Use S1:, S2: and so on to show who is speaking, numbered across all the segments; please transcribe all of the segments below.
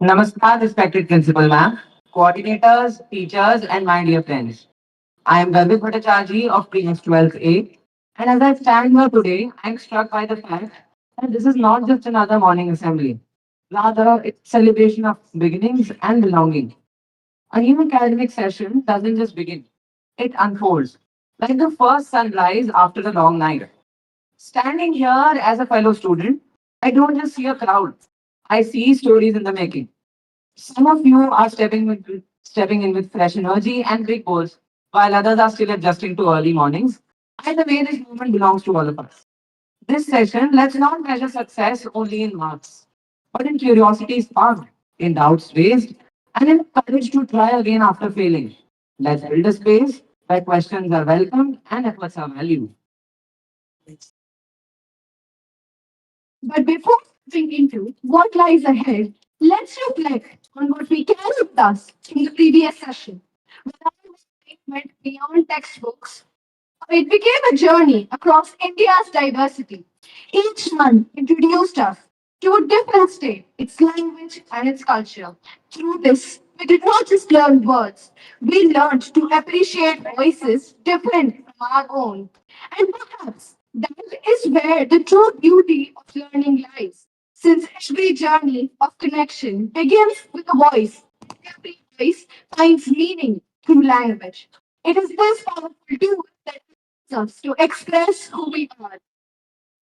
S1: Namaskar, respected principal ma'am, coordinators, teachers, and my dear friends. I am Garvit Bhattacharjee of Class 12A, and as I stand here today, I am struck by the fact that this is not just another morning assembly. Rather, it's a celebration of beginnings and belonging. A new academic session doesn't just begin, it unfolds like the first sunrise after a long night. Standing here as a fellow student, I don't just see a crowd, I see stories in the making. Some of you are stepping in with fresh energy and big goals, while others are still adjusting to early mornings. Either way, this moment belongs to all of us. This session, let's not measure success only in marks, but in curiosity sparked, in doubts raised, and in courage to try again after failing. Let's build a space where questions are welcomed and efforts are valued.
S2: But before moving into what lies ahead, let's reflect on what we carried with us in the previous session. Without went beyond textbooks, it became a journey across India's diversity. Each month introduced us to a different state, its language and its culture. Through this, we did not just learn words, we learned to appreciate voices different from our own. And perhaps that is where the true beauty of learning lies. Since every journey of connection begins with a voice, every voice finds meaning through language. It is this powerful tool that allows us to express who we are.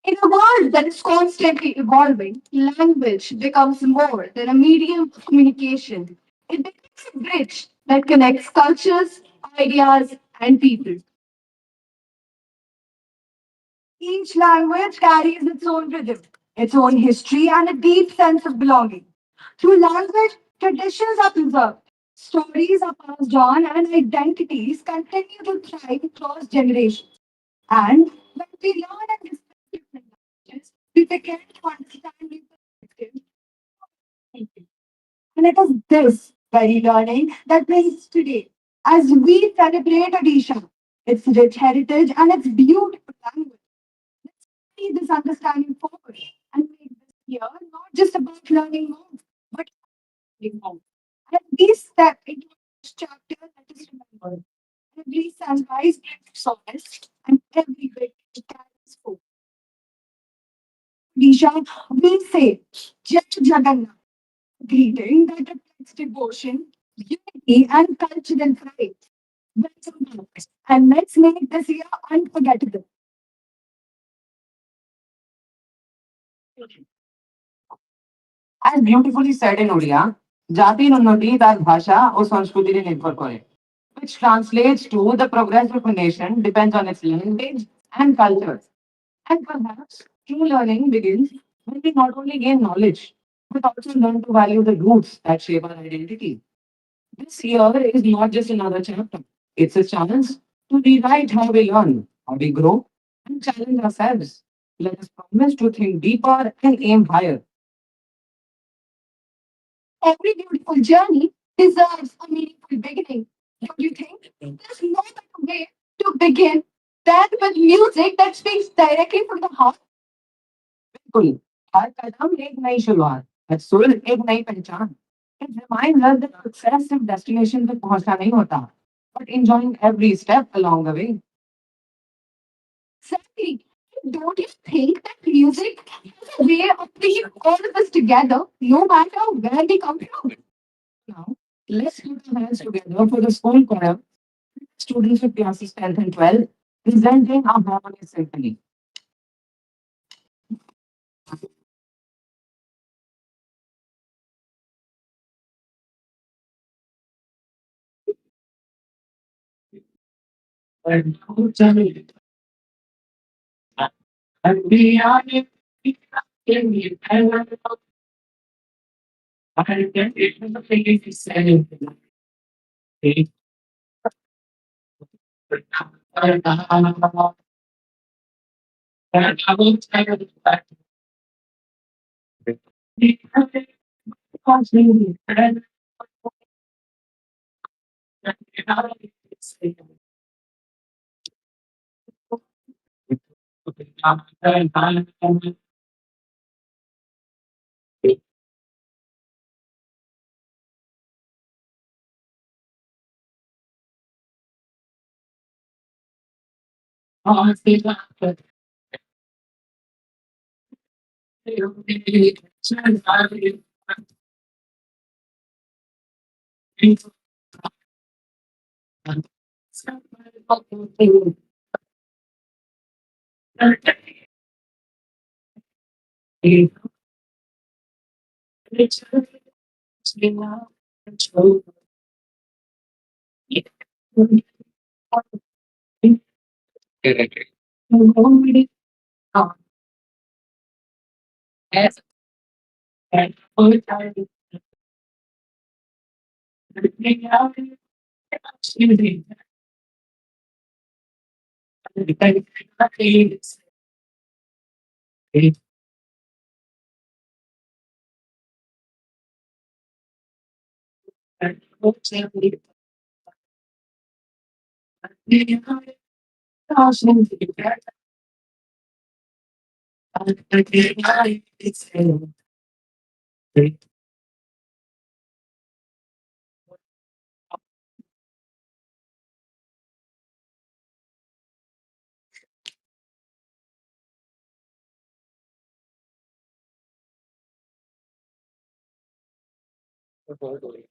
S2: In a world that is constantly evolving, language becomes more than a medium of communication. It becomes a bridge that connects cultures, ideas, and people. Each language carries its own rhythm, its own history, and a deep sense of belonging. Through language, traditions are preserved, stories are passed on, and identities continue to thrive across generations. And when we learn and respect different languages, we begin to understand new perspectives. And it is this very learning that brings today, as we celebrate Odisha, its rich heritage and its beautiful language. See this understanding forward and make this year not just about learning more, but learning more. And we step into this chapter that is remembered. Every sunrise brings solace, and every bit carries hope. Disha, we say Jai Jagannath, greeting that reflects devotion, unity, and cultural pride. Welcome back, and let's make this year unforgettable.
S1: As beautifully said in Odia, জাতির উন্নতি তার ভাষা ও সংস্কৃতিতে নির্ভর করে, which translates to the progress of a nation depends on its language and cultures. And perhaps true learning begins when we not only gain knowledge, but also learn to value the roots that shape our identity. This year is not just another chapter, it's a chance to rewrite how we learn, how we grow, and challenge ourselves. Let us promise to think deeper and aim higher.
S2: Every beautiful journey deserves a meaningful beginning. Don't you think? There's no better way to begin than with music that speaks directly from the heart.
S1: बिल्कुल हर कदम एक नई शुरुआत हर सुर एक नई पहचान It reminds us that success सिर्फ destination तक पहुंचना नहीं होता but enjoying every step along the way.
S2: Exactly. Don't you think that music has a way of bringing all of us together, no matter where we come from?
S1: Now, let's put our hands together for the school choir, students of classes 10th and 12th, presenting our harmonious symphony.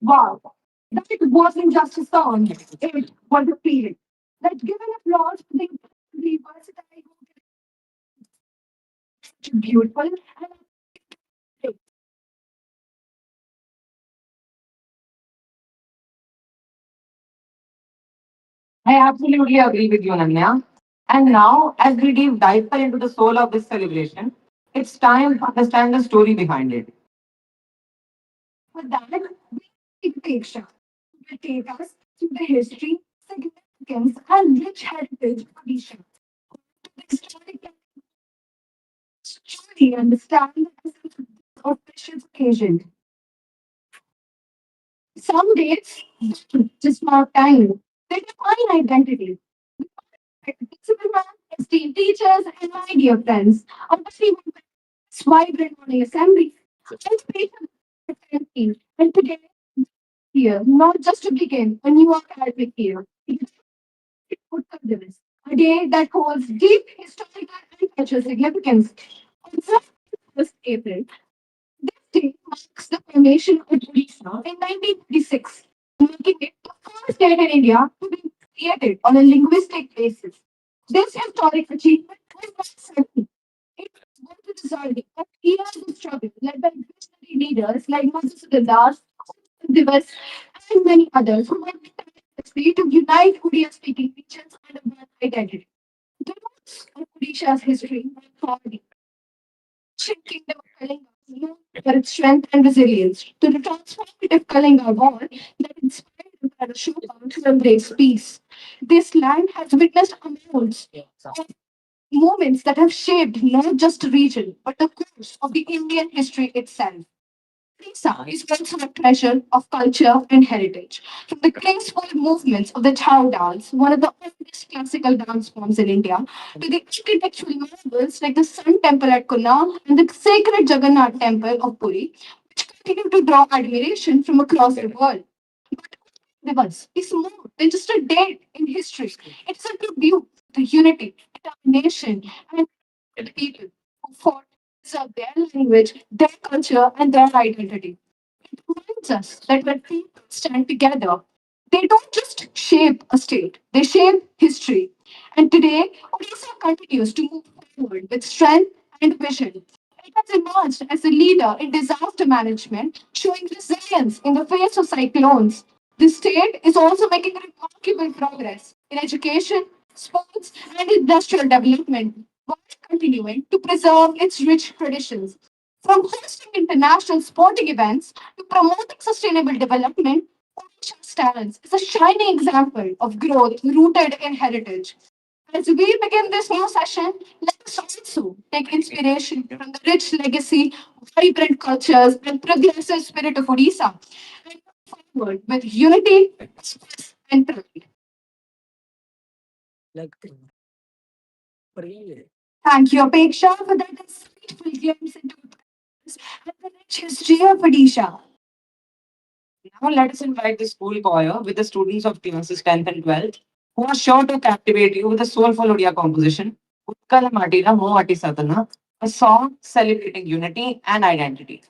S2: Wow, that it wasn't just a song, it was a feeling. Let's give an applause for the versatile, beautiful, and
S1: I absolutely agree with you, Nanya. And now, as we dive deeper into the soul of this celebration, it's time to understand the story behind it.
S2: with that, we take shot will take us through the history, significance, and rich heritage of Odisha. This story can truly understand the essence of this occasion. Some dates just mark time. They define identity. Principal man, esteemed teachers, and my dear friends, a very vibrant morning assembly. I'm patient and today here, not just to begin a new academic year. It's a day that holds deep historical and cultural significance. On 1st April, this day marks the formation of Odisha in 1936, making it the first state in India to be created on a linguistic basis. This historic achievement was not certain. It was the result of years of struggle led by visionary leaders like Madhusudan Das, Divas, and many others who worked tirelessly to unite Odia speaking regions under one identity. of Odisha's history, the ancient kingdom of Kalinga, known for its strength and resilience, to the transformative Kalinga War that inspired Emperor Ashoka to embrace peace. This land has witnessed amounts of moments that have shaped not just the region, but the course of the Indian history itself. Odisha is also a treasure of culture and heritage. From the graceful movements of the Chau dance, one of the oldest classical dance forms in India, to the architectural marvels like the Sun Temple at Konark and the sacred Jagannath Temple of Puri, which continue to draw admiration from across the world. Divas is more than just a date in history. It's a tribute to unity, determination, and the people who fought to preserve their language, their culture, and their identity. It reminds us that when people stand together, they don't just shape a state, they shape history. And today, Odisha continues to move forward with strength and vision. It has emerged as a leader in disaster management, showing resilience in the face of cyclones. The state is also making remarkable progress in education, sports, and industrial development while continuing to preserve its rich traditions. From hosting international sporting events to promoting sustainable development, Odisha's talents is a shining example of growth rooted in heritage. As we begin this new session, let us also take inspiration from the rich legacy, vibrant cultures, and progressive spirit of Odisha and move forward with unity, and pride. Thank you, Apeksha, for that insightful glimpse into and the rich history of Odisha.
S1: Now let us invite the school choir with the students of classes 10th and 12th who are sure to captivate you with a soulful Odia composition, Utkala Matila Mo Ati Sadhana, a song celebrating unity and identity.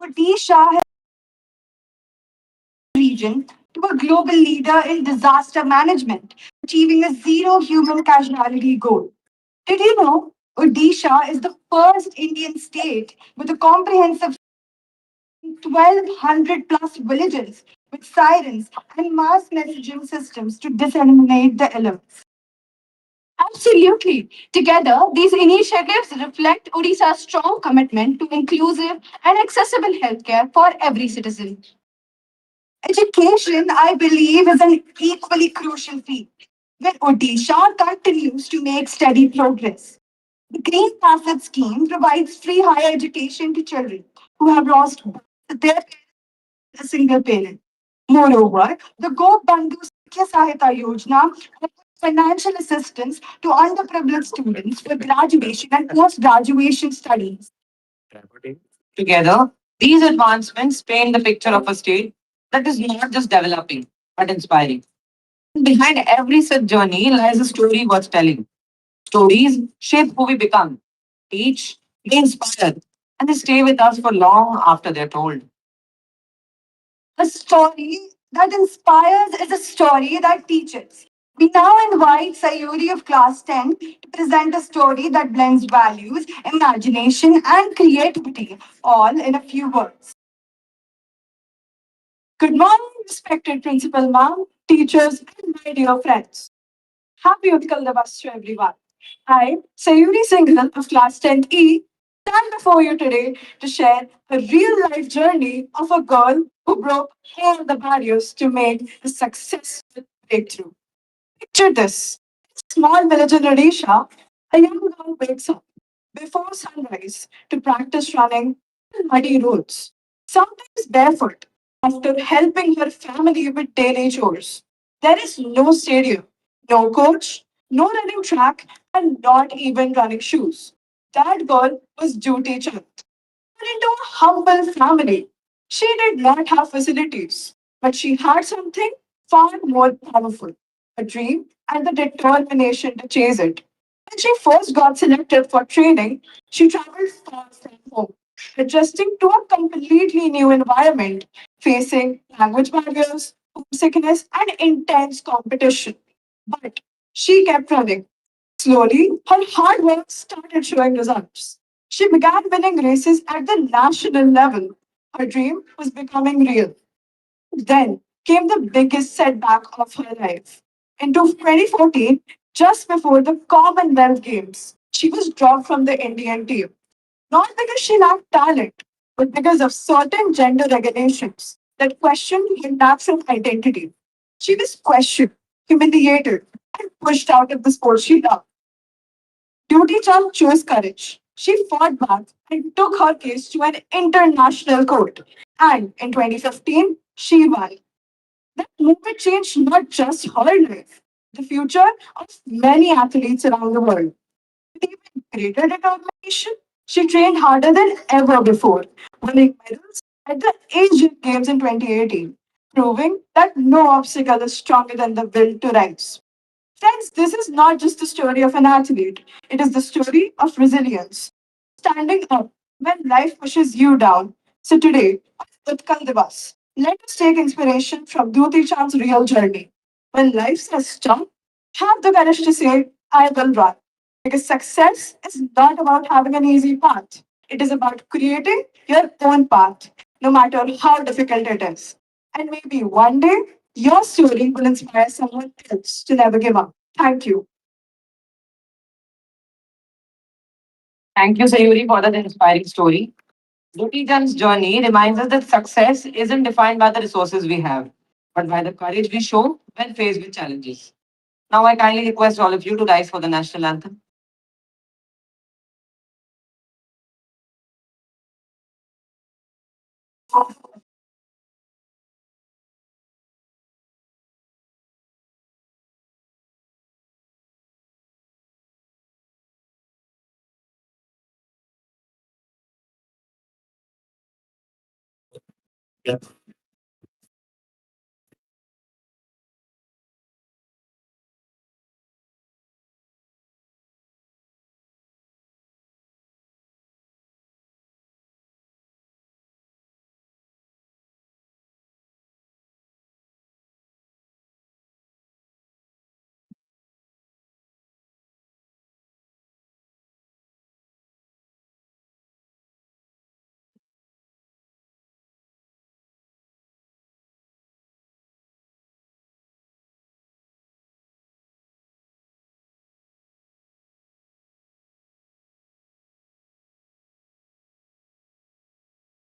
S2: Odisha has region to a global leader in disaster management, achieving a zero human casualty goal. Did you know Odisha is the first Indian state with a comprehensive 1,200 plus villages with sirens and mass messaging systems to disseminate the alerts? Absolutely. Together, these initiatives reflect Odisha's strong commitment to inclusive and accessible healthcare for every citizen. Education, I believe, is an equally crucial field, where Odisha continues to make steady progress. The Green Passage Scheme provides free higher education to children who have lost both their parents and a single parent. Moreover, the Go Bandhu Sikya Sahayata Yojana offers financial assistance to underprivileged students for graduation and post-graduation studies.
S1: Together, these advancements paint the picture of a state that is not just developing, but inspiring. Behind every such journey lies a story worth telling. Stories shape who we become, teach, they inspire, and they stay with us for long after they're told.
S2: A story that inspires is a story that teaches. We now invite Sayuri of Class 10 to present a story that blends values, imagination, and creativity, all in a few words. Good morning, respected Principal Ma'am, teachers, and my dear friends. Happy Utkal Divas to everyone. I, Sayuri Singhal of Class 10E, stand before you today to share a real life journey of a girl who broke all the barriers to make a successful breakthrough. Picture this: small village in Odisha, a young girl wakes up before sunrise to practice running on muddy roads, sometimes barefoot, after helping her family with daily chores. There is no stadium, no coach, no running track, and not even running shoes. That girl was Duty Chand. Born into a humble family, she did not have facilities, but she had something far more powerful: a dream and the determination to chase it. When she first got selected for training, she traveled far from home, adjusting to a completely new environment, facing language barriers, homesickness, and intense competition. But she kept running. Slowly, her hard work started showing results. She began winning races at the national level. Her dream was becoming real. Then came the biggest setback of her life. In 2014, just before the Commonwealth Games, she was dropped from the Indian team. Not because she lacked talent, but because of certain gender regulations that questioned her natural identity. She was questioned, humiliated, and pushed out of the sport she loved. Duty Chand chose courage. She fought back and took her case to an international court. And in 2015, she won. That movement changed not just her life, the future of many athletes around the world. With even greater determination, she trained harder than ever before, winning medals at the Asian Games in 2018, proving that no obstacle is stronger than the will to rise. Friends, this is not just the story of an athlete, it is the story of resilience. Standing up when life pushes you down. So today, with Kandivas, let us take inspiration from Duti Chand's real journey. When life says stop, have the courage to say, I will run. Because success is not about having an easy path. It is about creating your own path, no matter how difficult it is. And maybe one day, your story will inspire someone else to never give up. Thank you.
S1: Thank you, Sayuri, for that inspiring story. Duty Chand's journey reminds us that success isn't defined by the resources we have, but by the courage we show when faced with challenges. Now, I kindly request all of you to rise for the national anthem.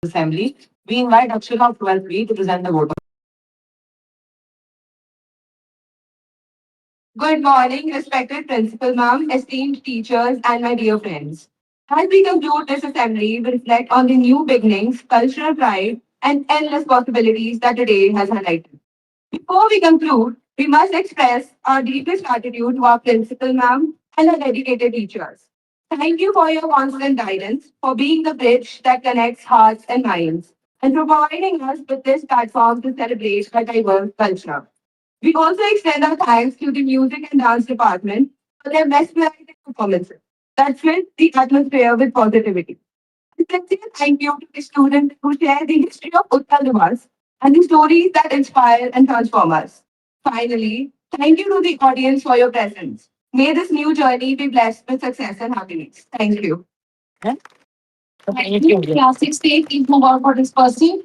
S1: Assembly, we invite Akshara of 12th B to present the vote. Good morning, respected principal ma'am, esteemed teachers, and my dear friends. As we conclude this assembly, we reflect on the new beginnings, cultural pride, and endless possibilities that today has highlighted. Before we conclude, we must express our deepest gratitude to our principal ma'am and our dedicated teachers. Thank you for your constant guidance, for being the bridge that connects hearts and minds, and for providing us with this platform to celebrate our diverse culture. We also extend our thanks to the music and dance department for their mesmerizing performances that filled the atmosphere with positivity. A sincere thank you to the students who share the history of Uttar Divas and the stories that inspire and transform us. Finally, thank you to the audience for your presence. May this new journey be blessed with success and happiness. Thank you.
S2: Thank you. Classic state, please move on for dispersing.